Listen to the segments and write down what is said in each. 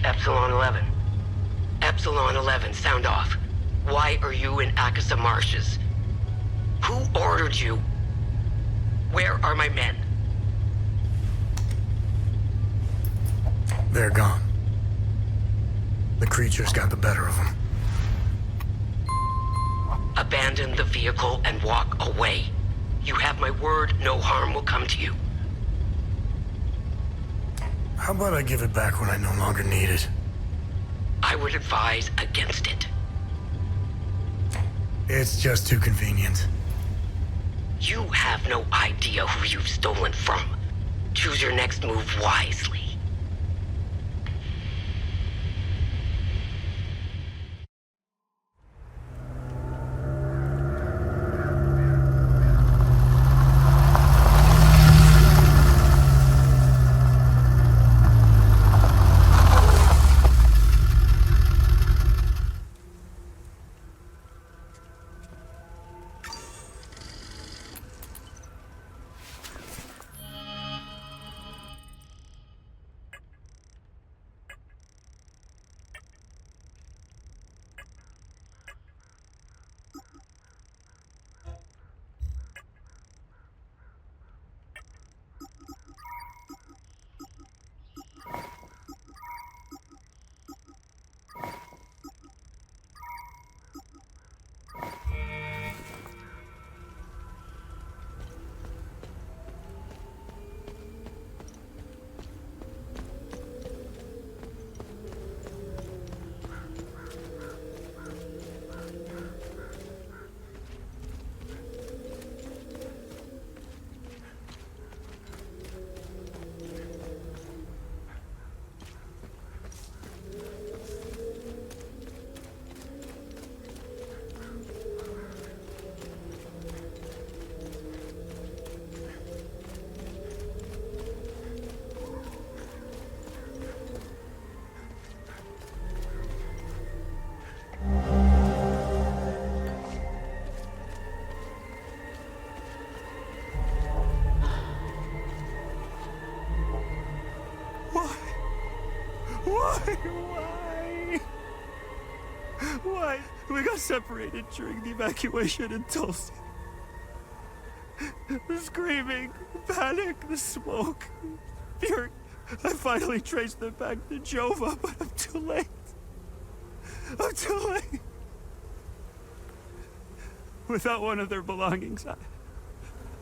Epsilon 11. Epsilon 11, sound off. Why are you in Acasa marshes? Who ordered you? Where are my men? They're gone. The creatures got the better of them. Abandon the vehicle and walk away. You have my word, no harm will come to you. How about I give it back when I no longer need it? I would advise against it. It's just too convenient. You have no idea who you've stolen from. Choose your next move wisely. Why? We got separated during the evacuation in Tulsa. The screaming, panic, the smoke, fury. I finally traced them back to Jova, but I'm too late. I'm too late. Without one of their belongings,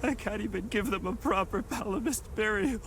I can't even give them a proper Palamist burial.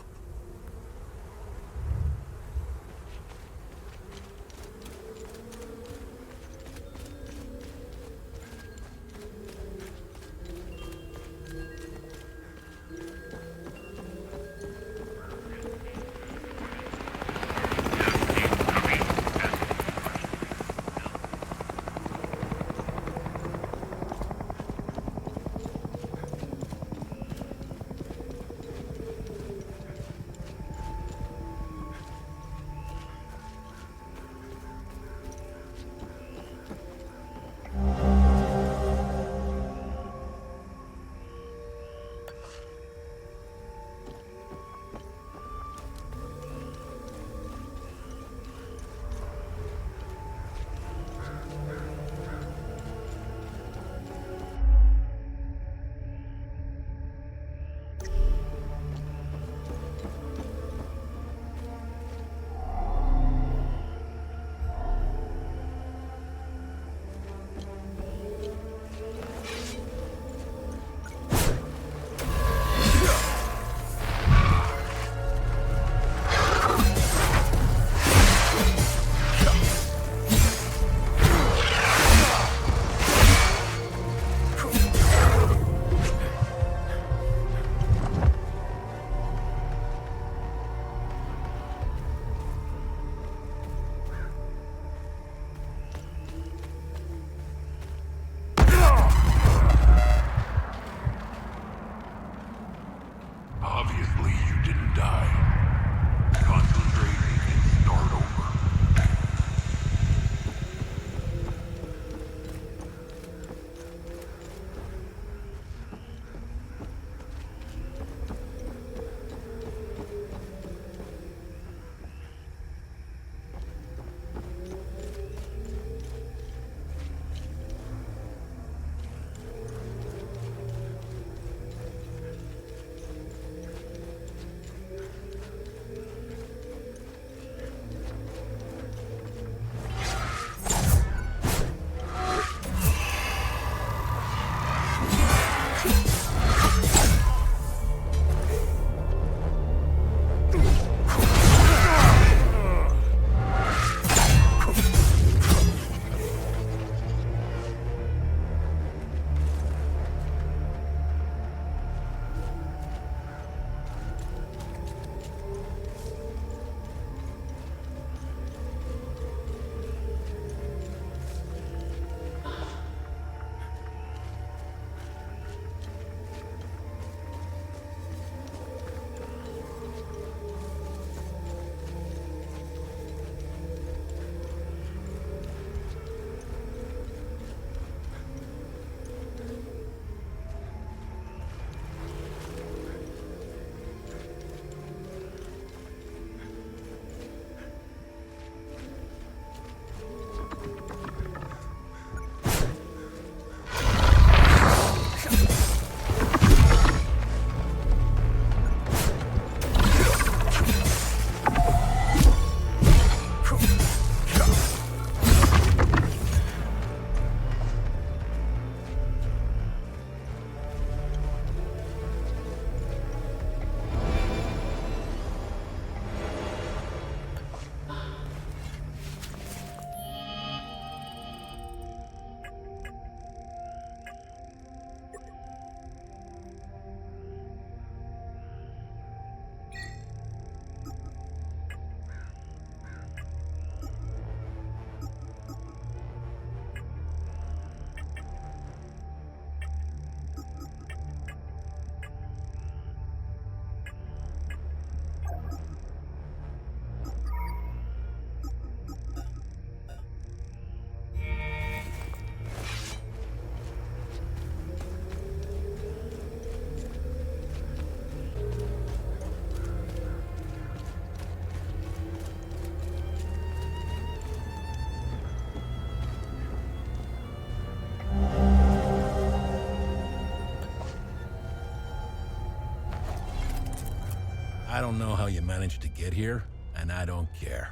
don't know how you managed to get here, and I don't care.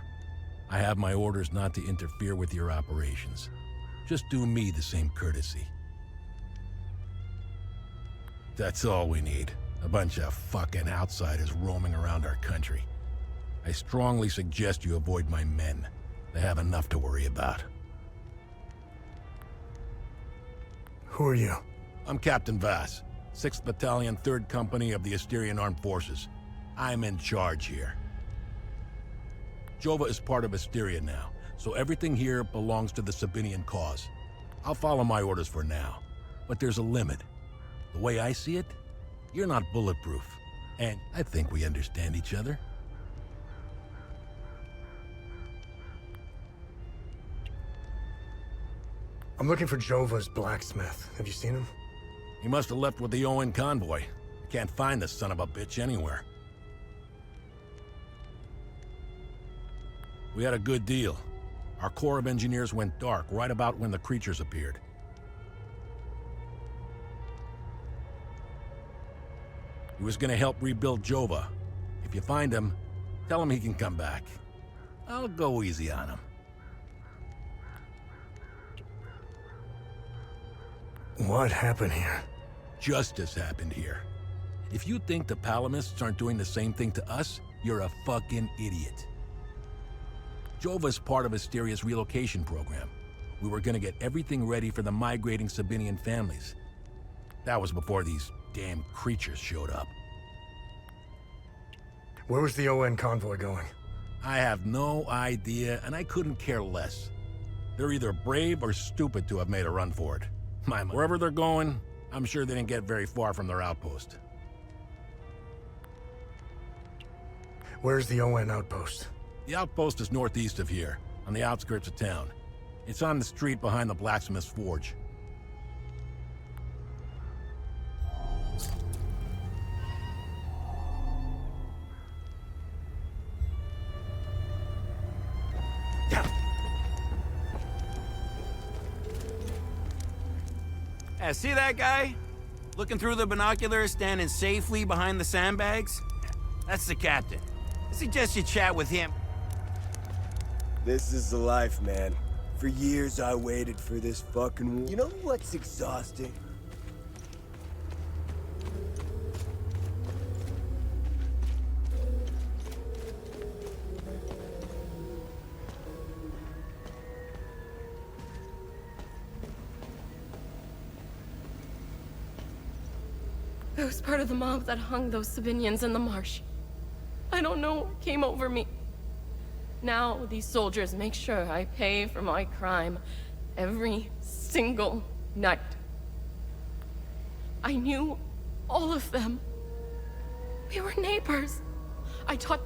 I have my orders not to interfere with your operations. Just do me the same courtesy. That's all we need. A bunch of fucking outsiders roaming around our country. I strongly suggest you avoid my men. They have enough to worry about. Who are you? I'm Captain Vaas, 6th Battalion, 3rd Company of the Asterian Armed Forces. I'm in charge here. Jova is part of Asteria now, so everything here belongs to the Sabinian cause. I'll follow my orders for now, but there's a limit. The way I see it, you're not bulletproof, and I think we understand each other. I'm looking for Jova's blacksmith. Have you seen him? He must have left with the UN convoy. Can't find this son of a bitch anywhere. We had a good deal. Our Corps of Engineers went dark right about when the creatures appeared. He was gonna help rebuild Jova. If you find him, tell him he can come back. I'll go easy on him. What happened here? Justice happened here. If you think the Palamists aren't doing the same thing to us, you're a fucking idiot. Jova's part of Asteria's relocation program. We were gonna get everything ready for the migrating Sabinian families. That was before these damn creatures showed up. Where was the UN convoy going? I have no idea, and I couldn't care less. They're either brave or stupid to have made a run for it. Wherever they're going, I'm sure they didn't get very far from their outpost. Where's the UN outpost? The outpost is northeast of here, on the outskirts of town. It's on the street behind the blacksmith's forge. See that guy? Looking through the binoculars, standing safely behind the sandbags? That's the captain. I suggest you chat with him. This is the life, man. For years I waited for this fucking war. You know what's exhausting? I was part of the mob that hung those Sabinians in the marsh. I don't know what came over me. Now these soldiers make sure I pay for my crime every single night. I knew all of them. We were neighbors. I taught...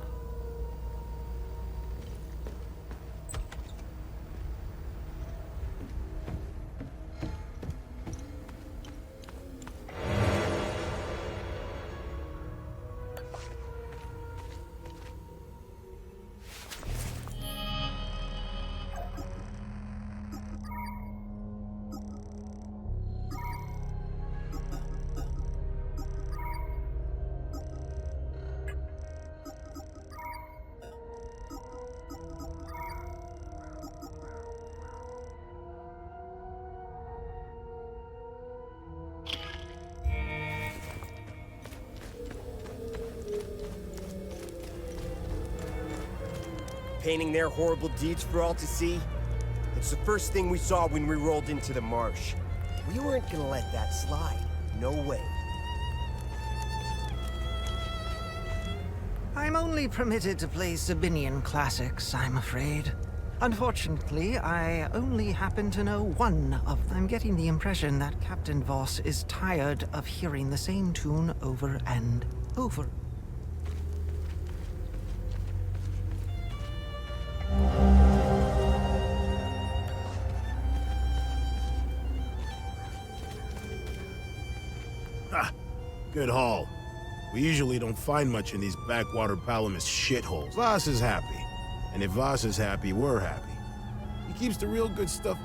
Painting their horrible deeds for all to see? It's the first thing we saw when we rolled into the marsh. We weren't gonna let that slide. No way. I'm only permitted to play Sabinian classics, I'm afraid. Unfortunately, I only happen to know one of them. I'm getting the impression that Captain Vaas is tired of hearing the same tune over and over. Good haul. We usually don't find much in these backwater Palamist shitholes. Vaas is happy. And if Vaas is happy, we're happy. He keeps the real good stuff.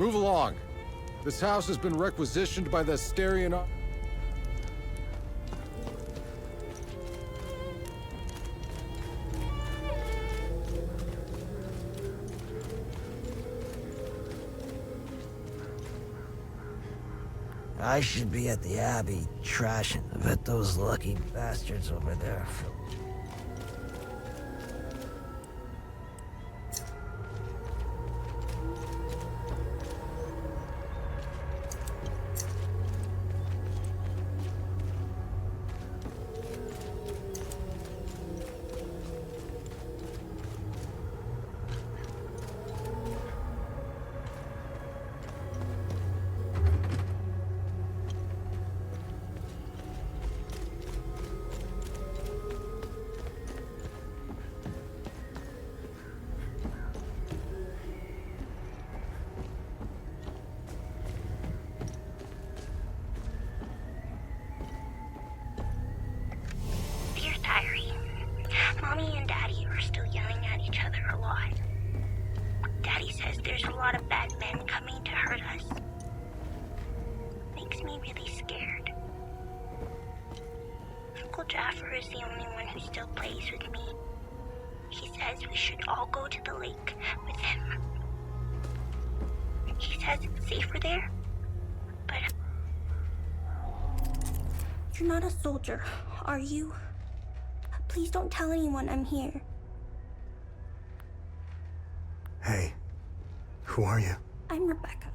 Move along. This house has been requisitioned by the Asterian... I should be at the Abbey, trashing but those lucky bastards over there. Dear Diary, Mommy and Daddy are still yelling at each other a lot. Daddy says there's a lot of bad men coming to hurt us. Makes me really scared. Uncle Jaffer is the only one who still plays with me. He says we should all go to the lake with him. He says it's safer there, but... You're not a soldier, are you? Please don't tell anyone I'm here. Hey, who are you? I'm Rebecca.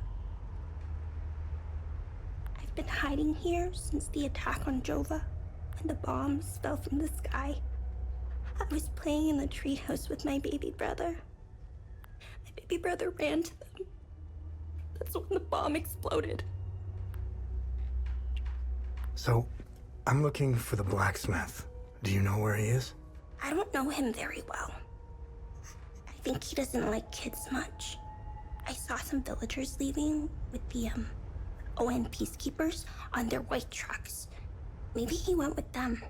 I've been hiding here since the attack on Jova, when the bombs fell from the sky. I was playing in the treehouse with my baby brother. My baby brother ran to them. That's when the bomb exploded. So, I'm looking for the blacksmith. Do you know where he is? I don't know him very well. I think he doesn't like kids much. I saw some villagers leaving with the, ON peacekeepers on their white trucks. Maybe he went with them.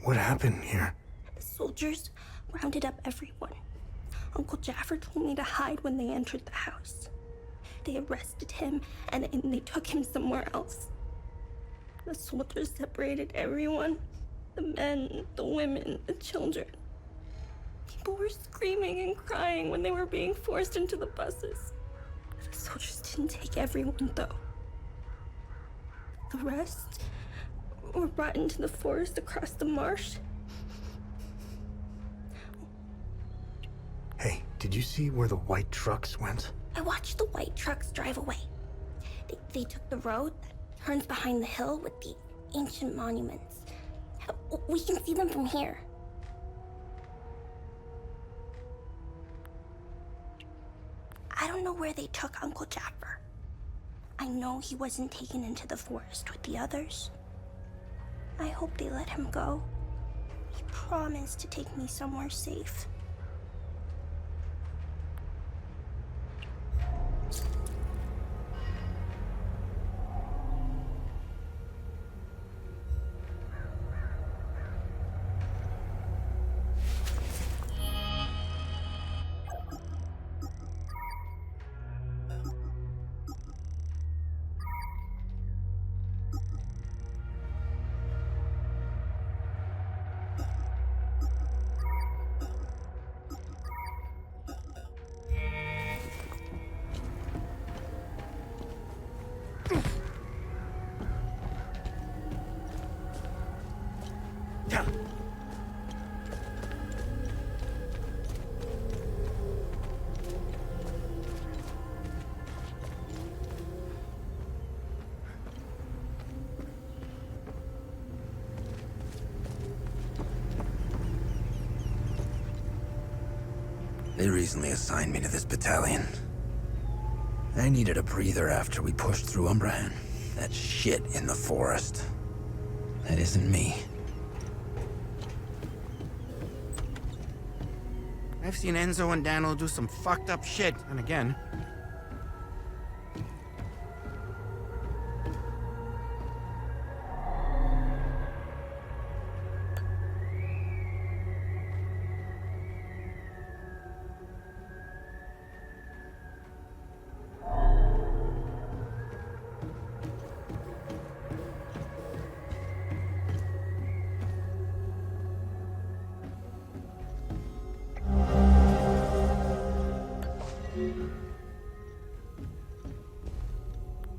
What happened here? The soldiers rounded up everyone. Uncle Jaffer told me to hide when they entered the house. They arrested him and they took him somewhere else. The soldiers separated everyone. The men, the women, the children. People were screaming and crying when they were being forced into the buses. The soldiers didn't take everyone, though. The rest were brought into the forest across the marsh. Hey, did you see where the white trucks went? I watched the white trucks drive away. They took the road that turns behind the hill with the ancient monuments. We can see them from here. I don't know where they took Uncle Jaffer. I know he wasn't taken into the forest with the others. I hope they let him go. He promised to take me somewhere safe. They recently assigned me to this battalion. I needed a breather after we pushed through Umbrahan. That shit in the forest. That isn't me. I've seen Enzo and Daniel do some fucked up shit, and again...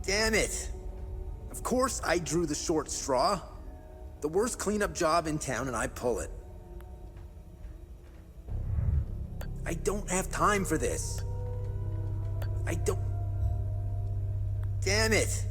Damn it! Of course I drew the short straw. The worst cleanup job in town and I pull it. I don't have time for this. I don't... Damn it!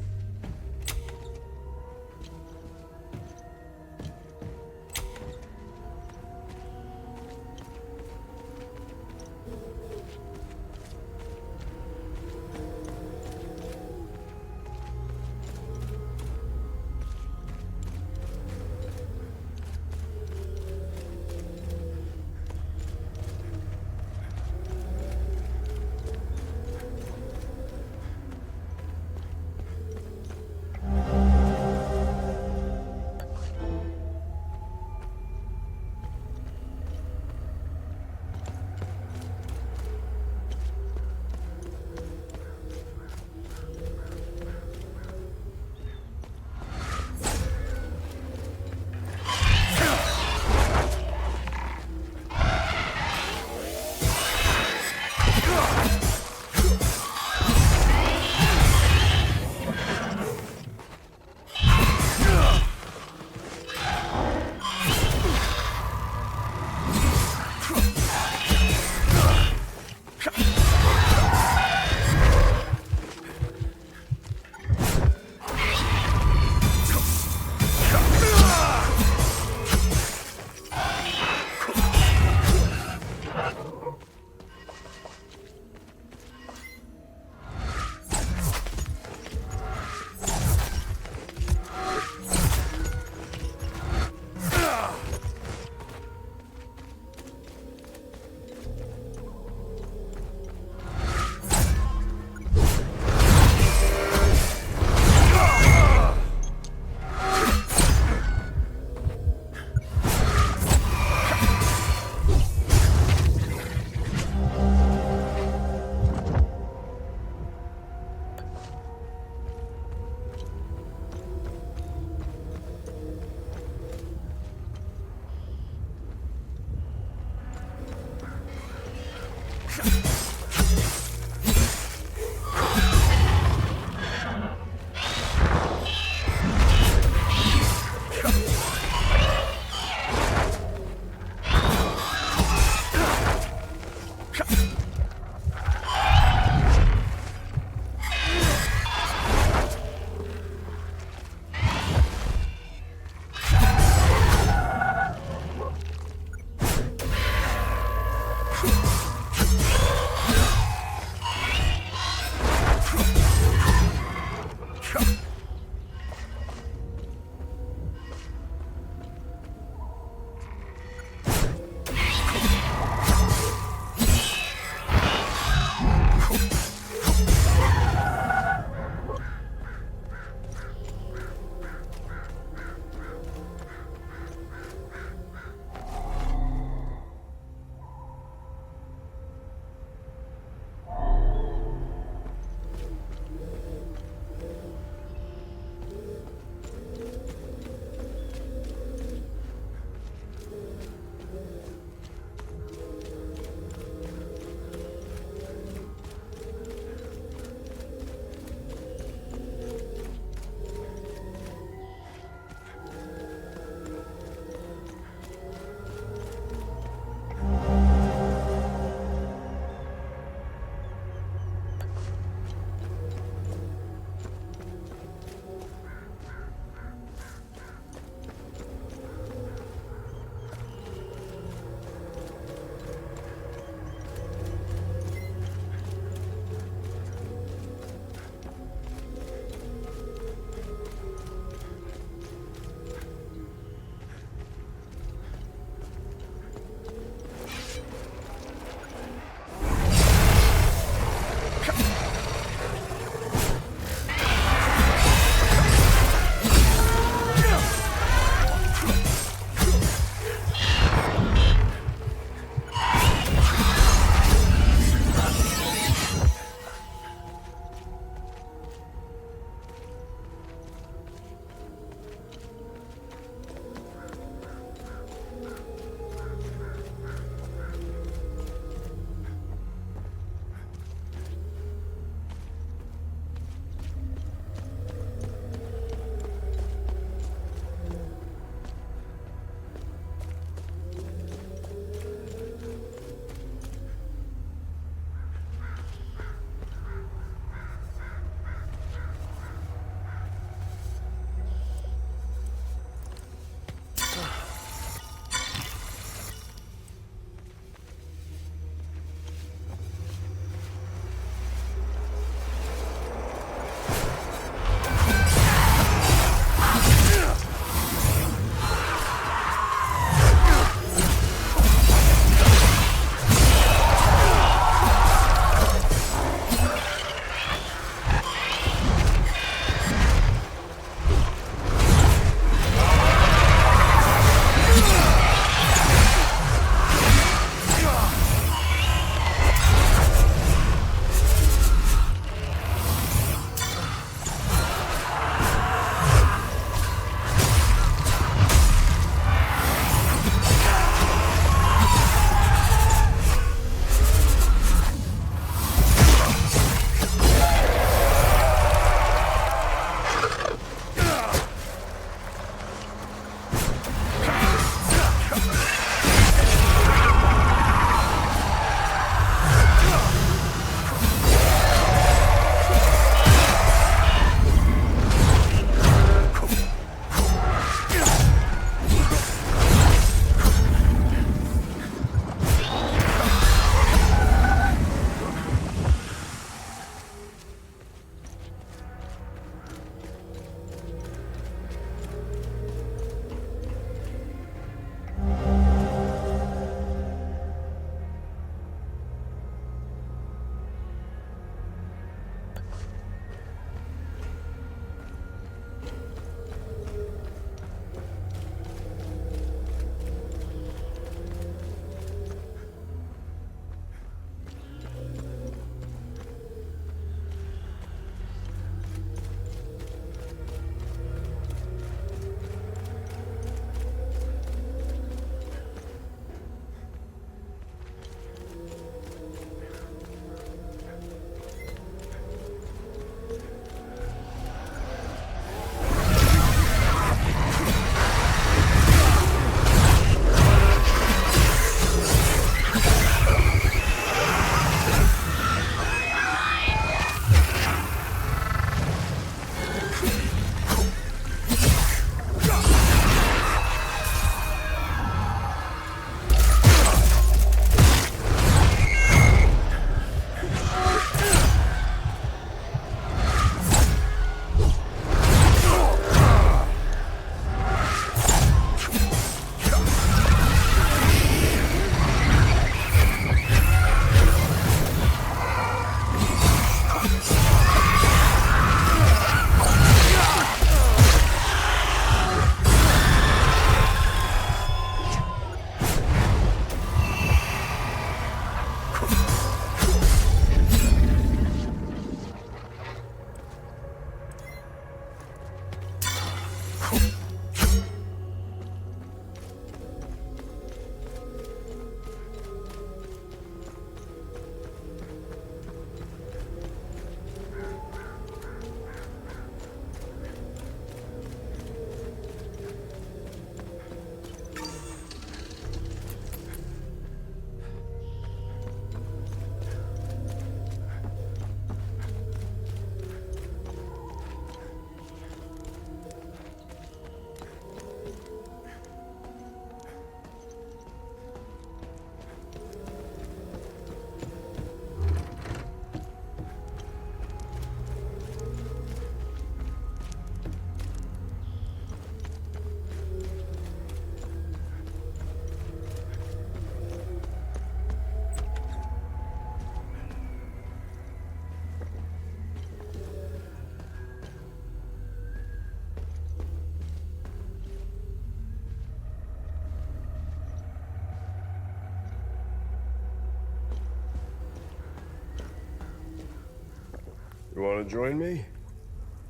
You want to join me?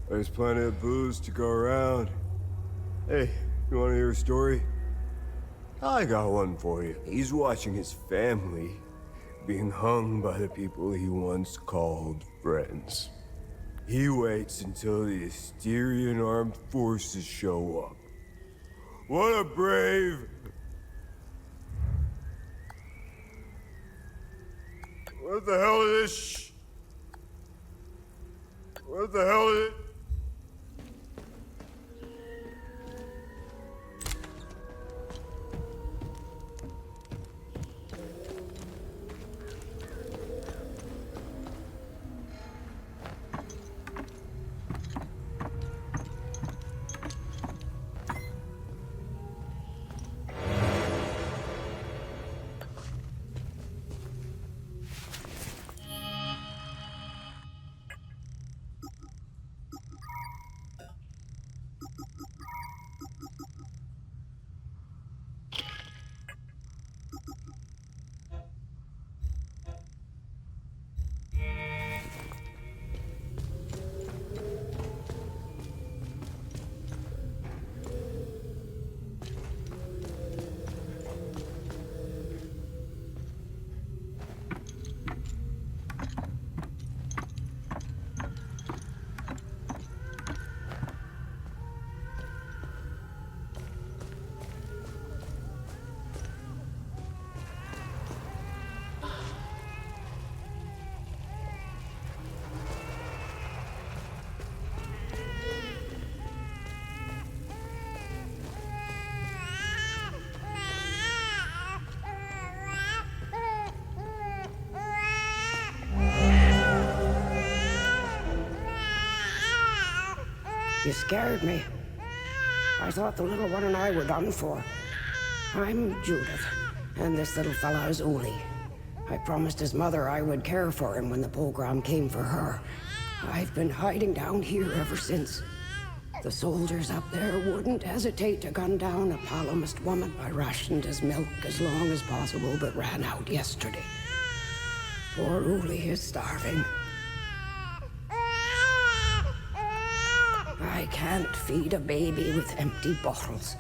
There's plenty of booze to go around. Hey, you want to hear a story? I got one for you. He's watching his family being hung by the people he once called friends. He waits until the Asterian armed forces show up. What a brave... What the hell is this? What the hell is it? You scared me. I thought the little one and I were done for. I'm Judith, and this little fella is Uli. I promised his mother I would care for him when the pogrom came for her. I've been hiding down here ever since. The soldiers up there wouldn't hesitate to gun down a palomist woman. I rationed his milk as long as possible, but ran out yesterday. Poor Uli is starving. I can't feed a baby with empty bottles.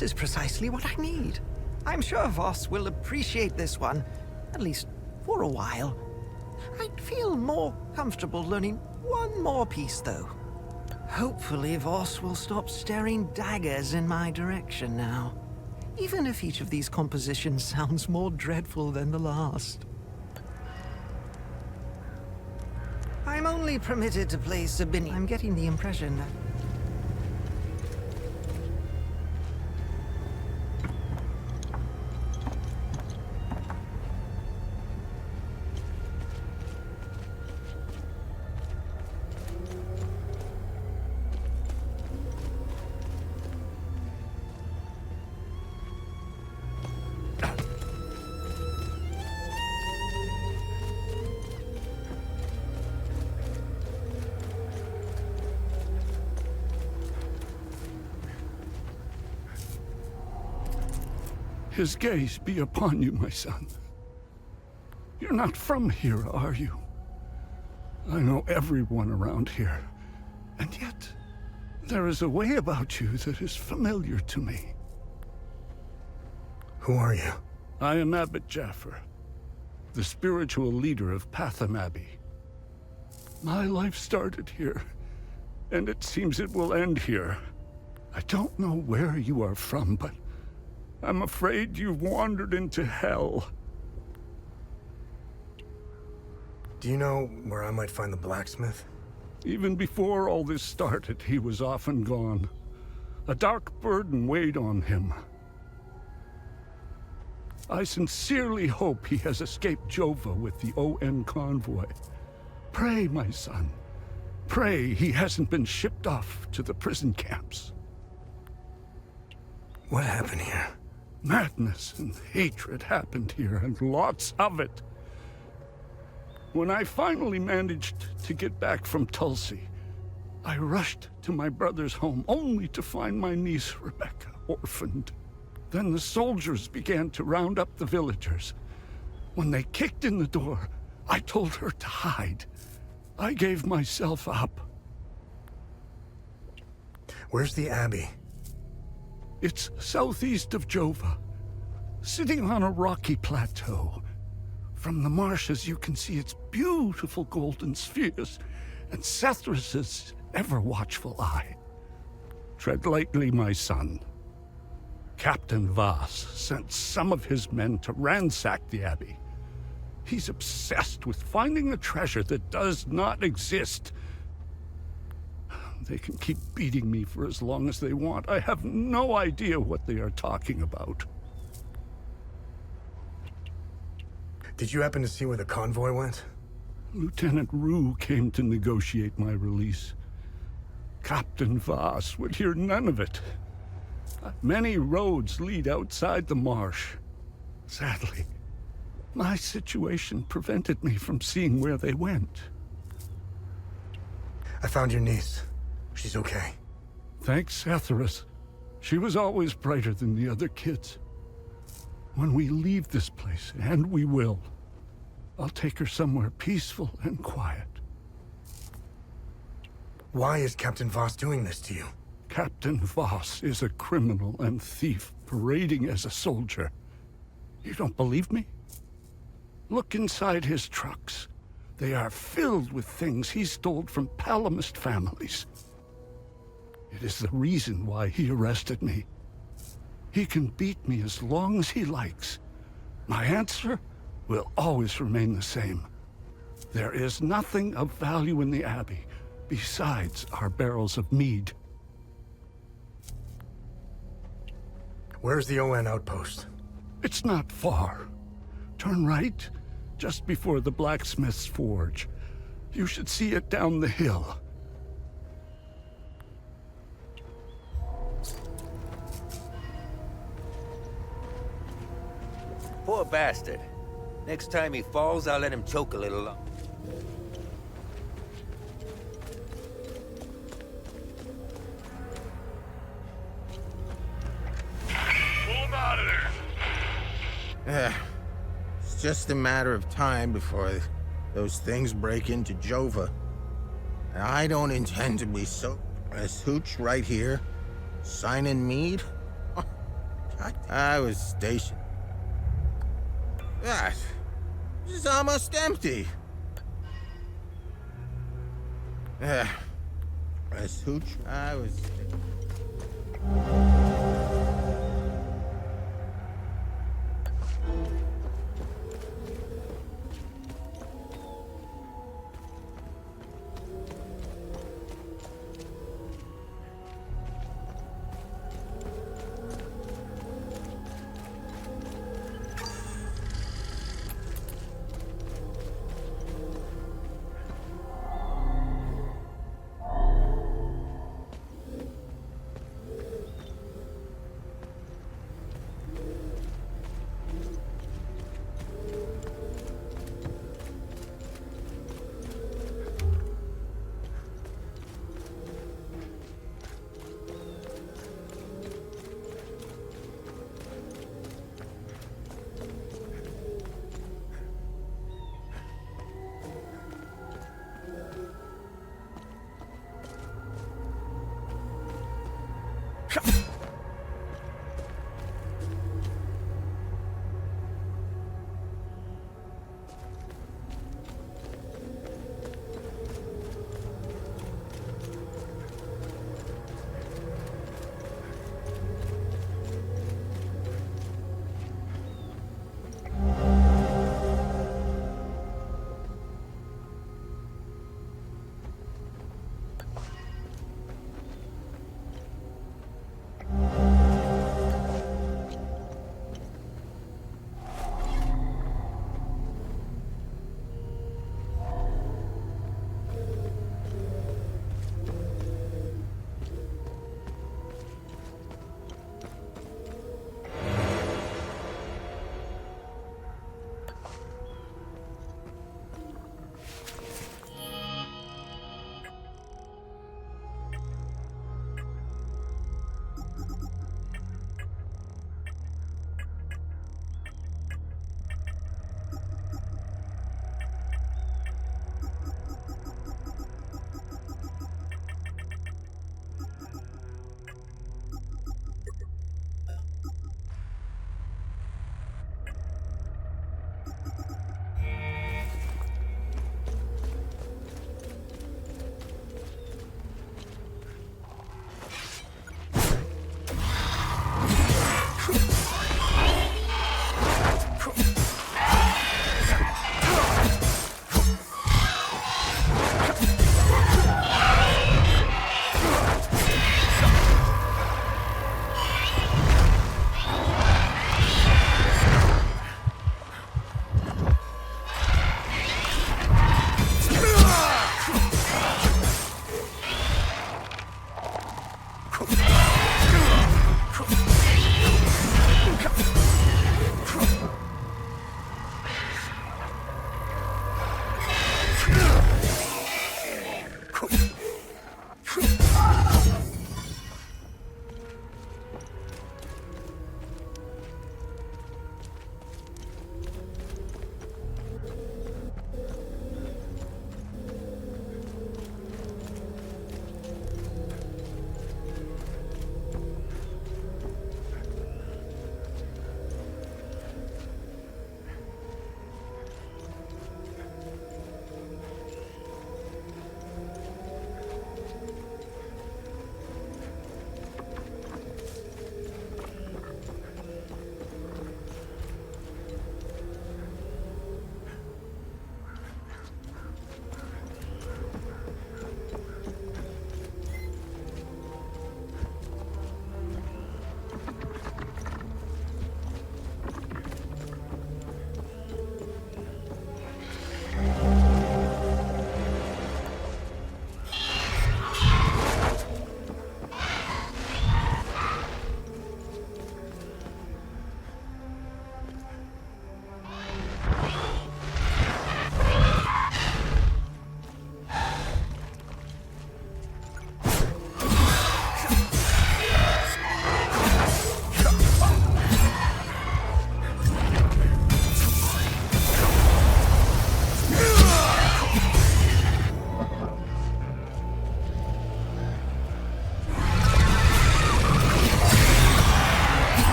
This is precisely what I need. I'm sure Vaas will appreciate this one, at least for a while. I'd feel more comfortable learning one more piece, though. Hopefully Vaas will stop staring daggers in my direction now, even if each of these compositions sounds more dreadful than the last. I'm only permitted to play Sabini. I'm getting the impression that... His gaze be upon you, my son. You're not from here, are you? I know everyone around here, and yet there is a way about you that is familiar to me. Who are you? I am Abbot Jaffer, the spiritual leader of Patham Abbey. My life started here, and it seems it will end here. I don't know where you are from, but I'm afraid you've wandered into hell. Do you know where I might find the blacksmith? Even before all this started, he was often gone. A dark burden weighed on him. I sincerely hope he has escaped Jova with the ON convoy. Pray, my son. Pray he hasn't been shipped off to the prison camps. What happened here? Madness and hatred happened here, and lots of it. When I finally managed to get back from Tulsi, I rushed to my brother's home only to find my niece Rebecca orphaned. Then the soldiers began to round up the villagers. When they kicked in the door, I told her to hide. I gave myself up. Where's the Abbey? It's southeast of Jova, sitting on a rocky plateau. From the marshes you can see its beautiful golden spheres and Sethrus's ever-watchful eye. Tread lightly, my son. Captain Vaas sent some of his men to ransack the Abbey. He's obsessed with finding a treasure that does not exist. They can keep beating me for as long as they want. I have no idea what they are talking about. Did you happen to see where the convoy went? Lieutenant Rue came to negotiate my release. Captain Vaas would hear none of it. Many roads lead outside the marsh. Sadly, my situation prevented me from seeing where they went. I found your niece. She's okay. Thanks, Sethrus. She was always brighter than the other kids. When we leave this place, and we will, I'll take her somewhere peaceful and quiet. Why is Captain Vaas doing this to you? Captain Vaas is a criminal and thief parading as a soldier. You don't believe me? Look inside his trucks. They are filled with things he stole from Palamist families. It is the reason why he arrested me. He can beat me as long as he likes. My answer will always remain the same. There is nothing of value in the Abbey besides our barrels of mead. Where's the ON outpost? It's not far. Turn right, just before the blacksmith's forge. You should see it down the hill. Poor bastard. Next time he falls, I'll let him choke a little longer. Pull him out of there! It's just a matter of time before those things break into Jova. And I don't intend to be so... As Hooch right here, signing mead? Oh, God, I was stationed. That is almost empty. As Hooch, I was...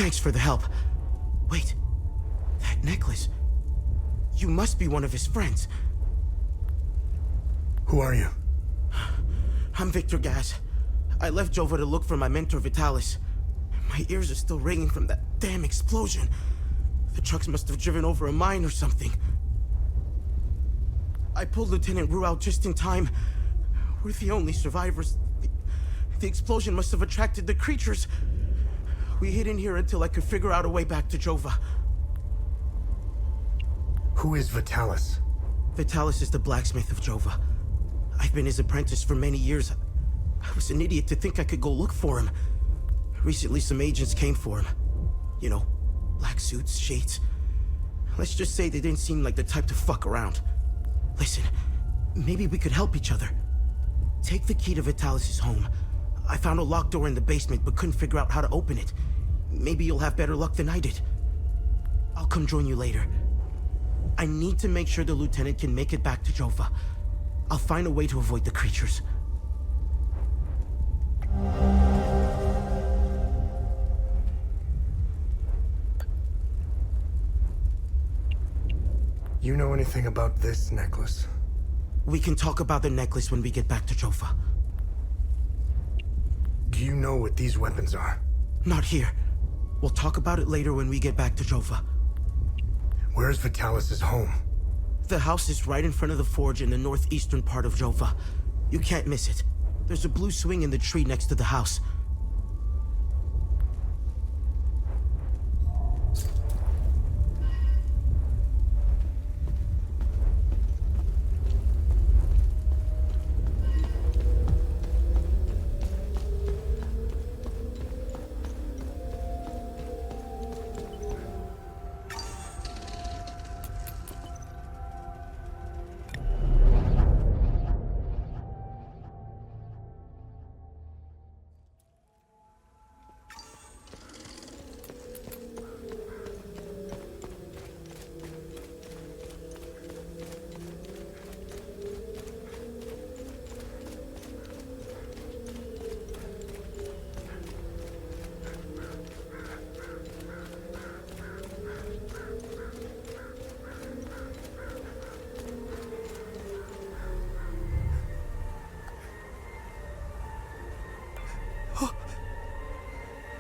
Thanks for the help. Wait, that necklace. You must be one of his friends. Who are you? I'm Victor Gaz. I left Jova to look for my mentor Vitalis. My ears are still ringing from that damn explosion. The trucks must have driven over a mine or something. I pulled Lieutenant Rue out just in time. We're the only survivors. The explosion must have attracted the creatures. We hid in here until I could figure out a way back to Jova. Who is Vitalis? Vitalis is the blacksmith of Jova. I've been his apprentice for many years. I was an idiot to think I could go look for him. Recently, some agents came for him. You know, black suits, shades. Let's just say they didn't seem like the type to fuck around. Listen, maybe we could help each other. Take the key to Vitalis' home. I found a locked door in the basement, but couldn't figure out how to open it. Maybe you'll have better luck than I did. I'll come join you later. I need to make sure the lieutenant can make it back to Jova. I'll find a way to avoid the creatures. You know anything about this necklace? We can talk about the necklace when we get back to Jova. Do you know what these weapons are? Not here. We'll talk about it later when we get back to Jova. Where's Vitalis' home? The house is right in front of the forge in the northeastern part of Jova. You can't miss it. There's a blue swing in the tree next to the house.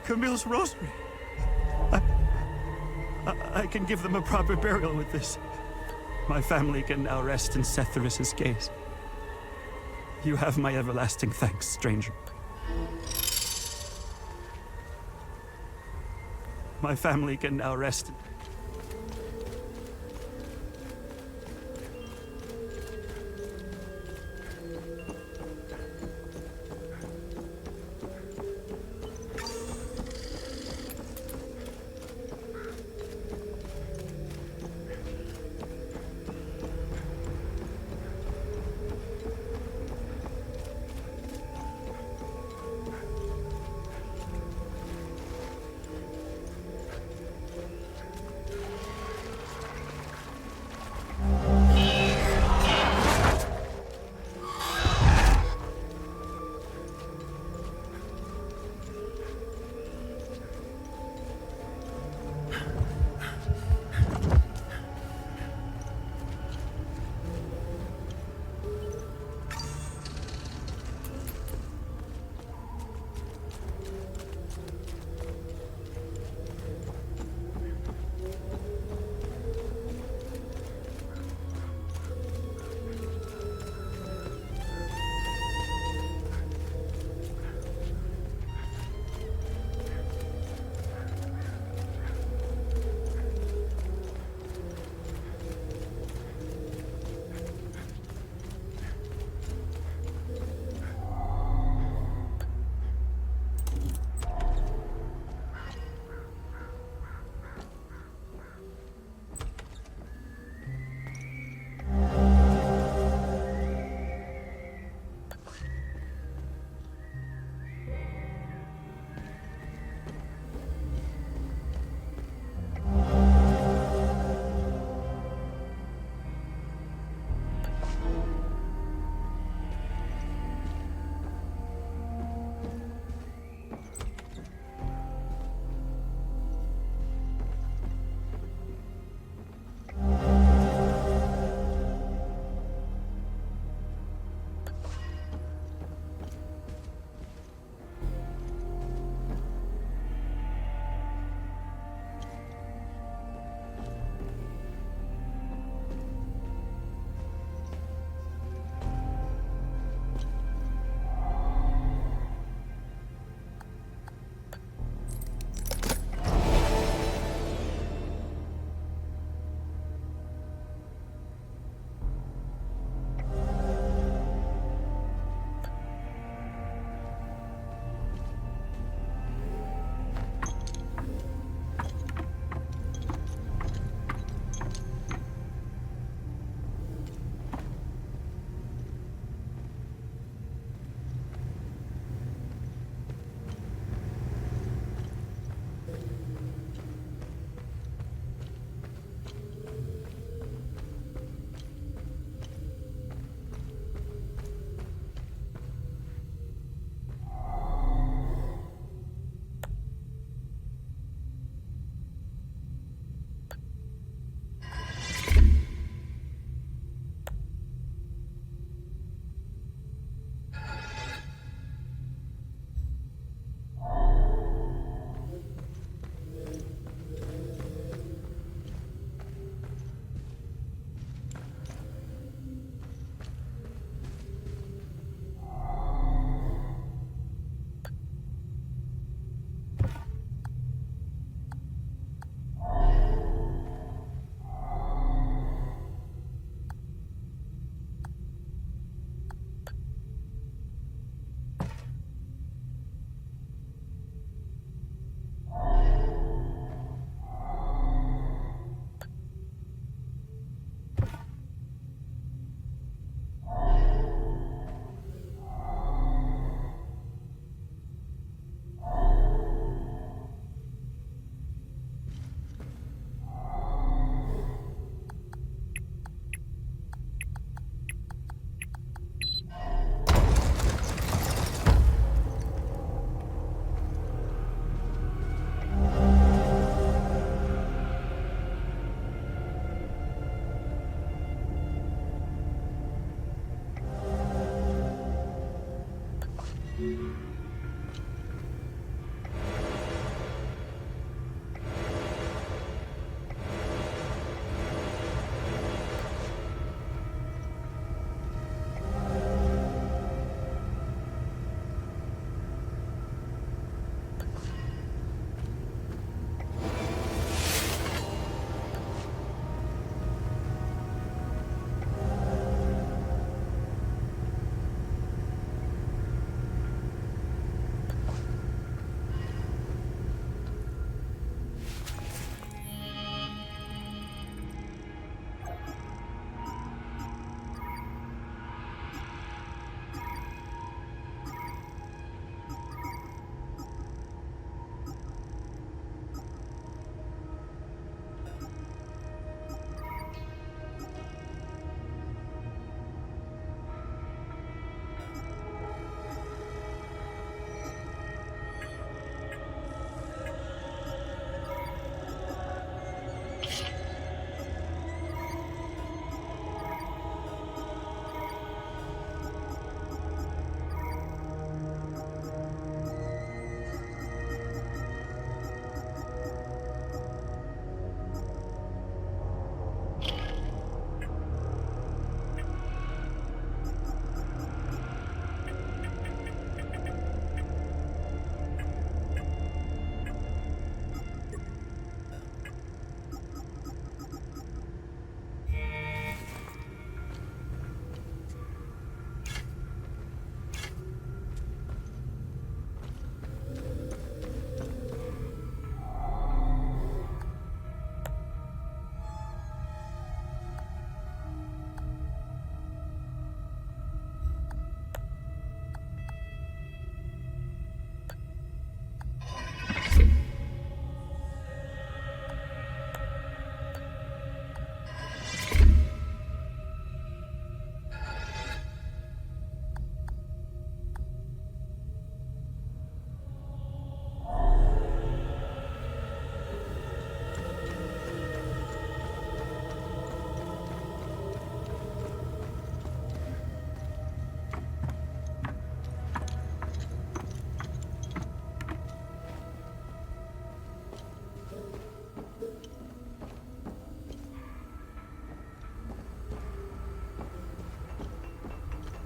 Camille's rosary. I can give them a proper burial with this. My family can now rest in Setharis' gaze. You have my everlasting thanks, stranger. My family can now rest.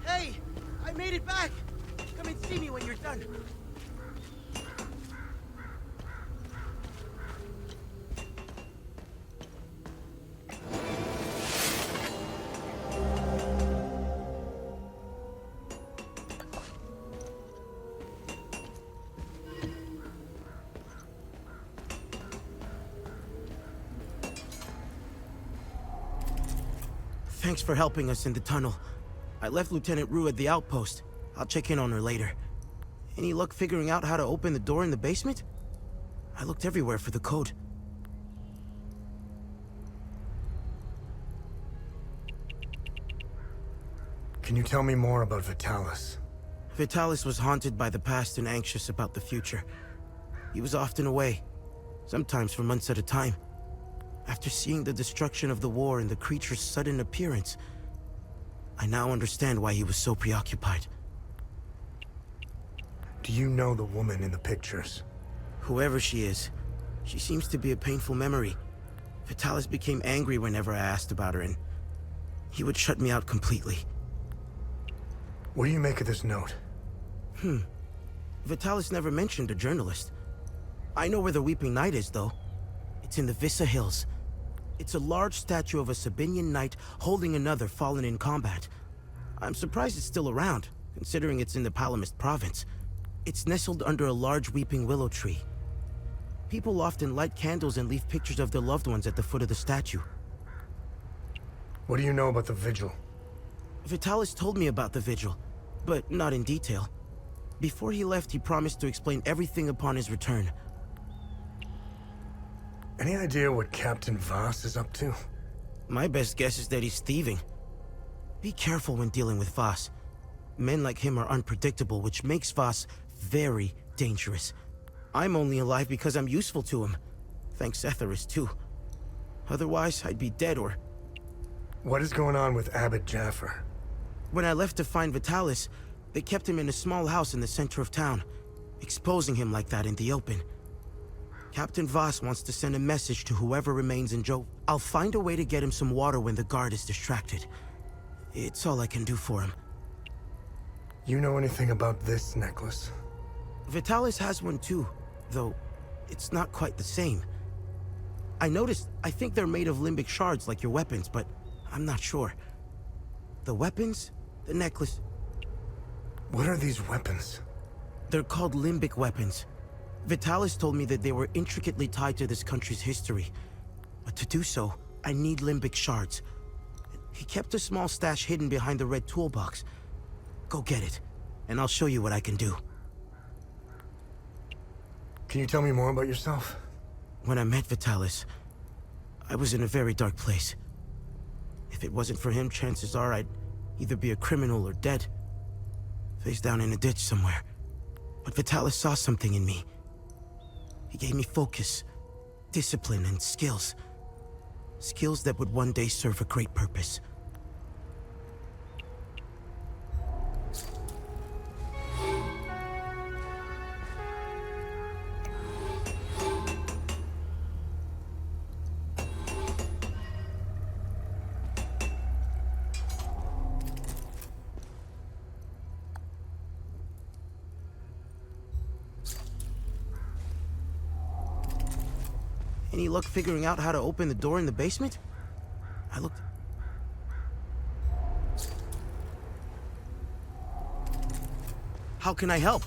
Hey! I made it back! Come and see me when you're done. Thanks for helping us in the tunnel. I left Lieutenant Rue at the outpost. I'll check in on her later. Any luck figuring out how to open the door in the basement? I looked everywhere for the code. Can you tell me more about Vitalis? Vitalis was haunted by the past and anxious about the future. He was often away, sometimes for months at a time. After seeing the destruction of the war and the creature's sudden appearance, I now understand why he was so preoccupied. Do you know the woman in the pictures? Whoever she is, she seems to be a painful memory. Vitalis became angry whenever I asked about her, and he would shut me out completely. What do you make of this note? Vitalis never mentioned a journalist. I know where the Weeping Knight is, though. It's in the Vissa Hills. It's a large statue of a Sabinian knight holding another fallen in combat. I'm surprised it's still around, considering it's in the Palamist province. It's nestled under a large weeping willow tree. People often light candles and leave pictures of their loved ones at the foot of the statue. What do you know about the vigil? Vitalis told me about the vigil, but not in detail. Before he left, he promised to explain everything upon his return. Any idea what Captain Vaas is up to? My best guess is that he's thieving. Be careful when dealing with Vaas. Men like him are unpredictable, which makes Vaas very dangerous. I'm only alive because I'm useful to him. Thanks Setharis, too. Otherwise, I'd be dead or... What is going on with Abbot Jaffer? When I left to find Vitalis, They kept him in a small house in the center of town, exposing him like that in the open. Captain Vaas wants to send a message to whoever remains in Jova. I'll find a way to get him some water when the guard is distracted. It's all I can do for him. You know anything about this necklace? Vitalis has one too, though it's not quite the same. I noticed, I think they're made of limbic shards like your weapons, but I'm not sure. The weapons, the necklace... What are these weapons? They're called limbic weapons. Vitalis told me that they were intricately tied to this country's history. But to do so, I need limbic shards. He kept a small stash hidden behind the red toolbox. Go get it, and I'll show you what I can do. Can you tell me more about yourself? When I met Vitalis, I was in a very dark place. If it wasn't for him, chances are I'd either be a criminal or dead. Face down in a ditch somewhere. But Vitalis saw something in me. He gave me focus, discipline, and skills. Skills that would one day serve a great purpose. Any luck figuring out how to open the door in the basement? I looked... How can I help?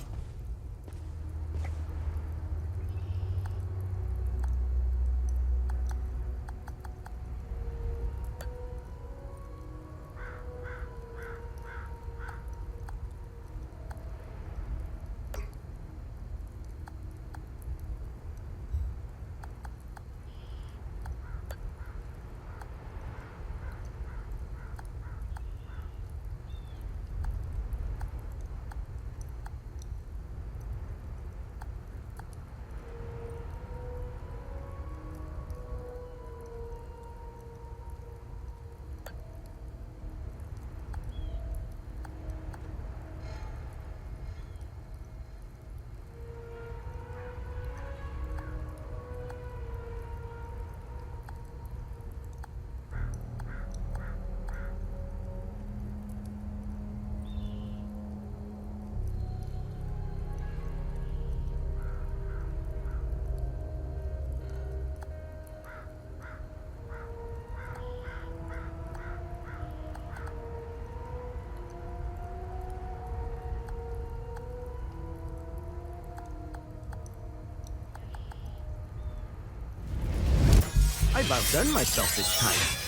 I've outdone myself this time.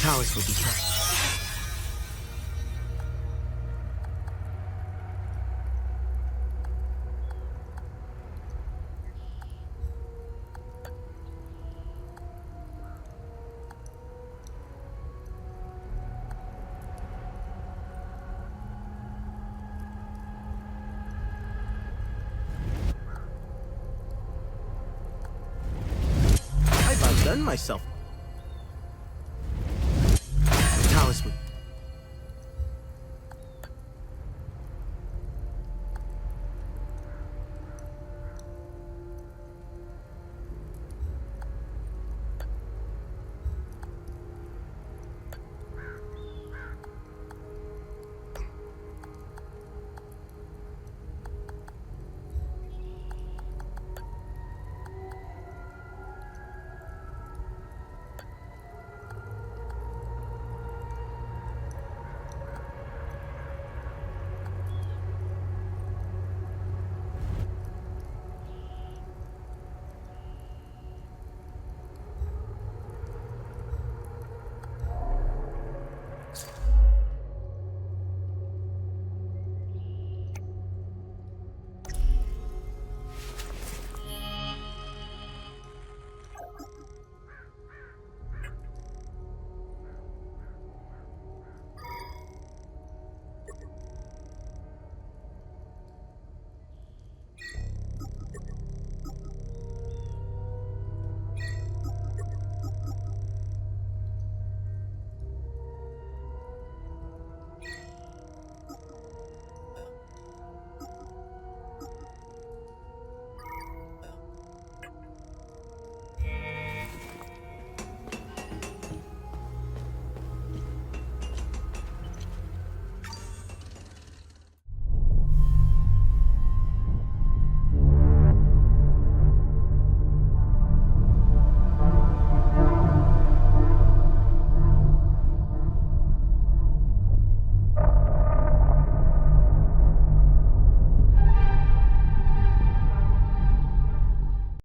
Vitalis will be trapped. I've outdone myself.